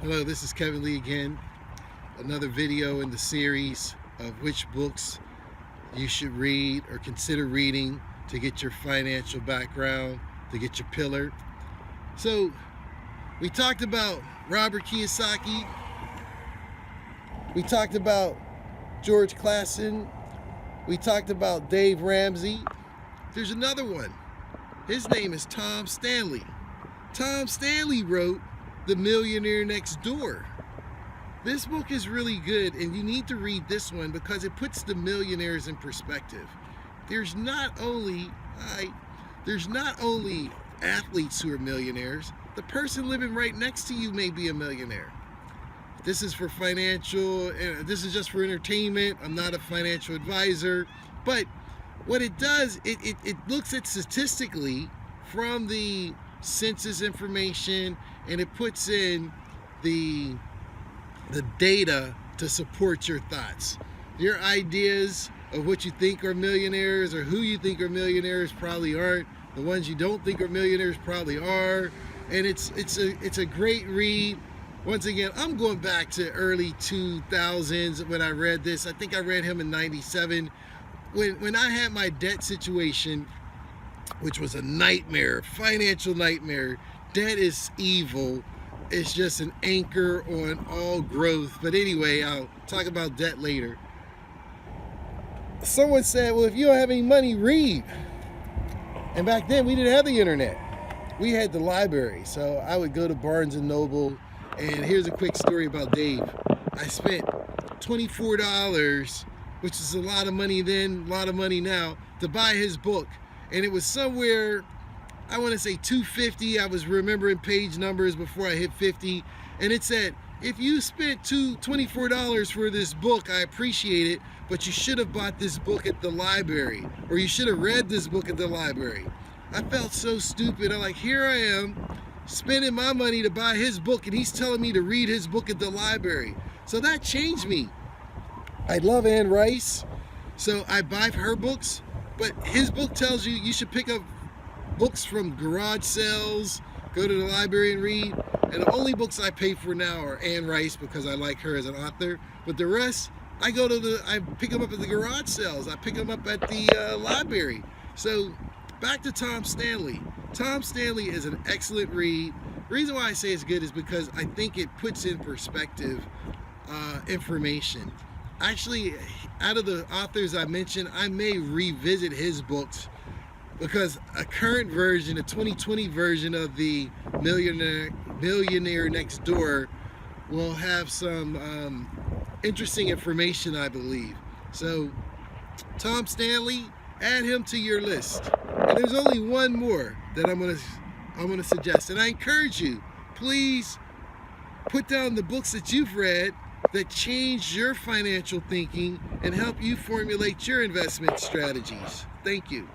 Hello, this is Kevin Lee again. Another video in the series of which books you should read or consider reading to get your financial background, to get your pillar. So, we talked about Robert Kiyosaki. We talked about George Clason. We talked about Dave Ramsey. There's another one. His name is Tom Stanley. Tom Stanley wrote The Millionaire Next Door. This book is really good, and you need to read this one because it puts the millionaires in perspective. There's not only athletes who are millionaires, the person living right next to you may be a millionaire. This is for financial, this is just for entertainment. I'm not a financial advisor, but what it does, it looks at statistically from the census information, and it puts in the data to support your thoughts. Your ideas of what you think are millionaires or who you think are millionaires probably aren't. The ones you don't think are millionaires probably are. And it's a great read. Once again, I'm going back to early 2000s when I read this. I think I read him in 97. When I had my debt situation, which was a nightmare, financial nightmare. Debt is evil. It's just an anchor on all growth. But anyway, I'll talk about debt later. Someone said, well, if you don't have any money, read. And back then, we didn't have the internet. We had the library. So I would go to Barnes & Noble. And here's a quick story about Dave. I spent $24, which is a lot of money then, a lot of money now, to buy his book. And it was somewhere, I want to say $250. I was remembering page numbers before I hit 50. And it said, if you spent $24 for this book, I appreciate it, but you should have bought this book at the library, or you should have read this book at the library. I felt so stupid. I'm like, here I am, spending my money to buy his book, and he's telling me to read his book at the library. So that changed me. I love Anne Rice, so I buy her books, but his book tells you should pick up books from garage sales, go to the library and read. And the only books I pay for now are Anne Rice because I like her as an author. But the rest, I pick them up at the garage sales. I pick them up at the library. So back to Tom Stanley. Tom Stanley is an excellent read. The reason why I say it's good is because I think it puts in perspective information. Actually, out of the authors I mentioned, I may revisit his books because a current version, a 2020 version of the Millionaire Next Door will have some interesting information, I believe. So, Tom Stanley, add him to your list. And there's only one more that I'm gonna suggest, and I encourage you, please put down the books that you've read that change your financial thinking and help you formulate your investment strategies. Thank you.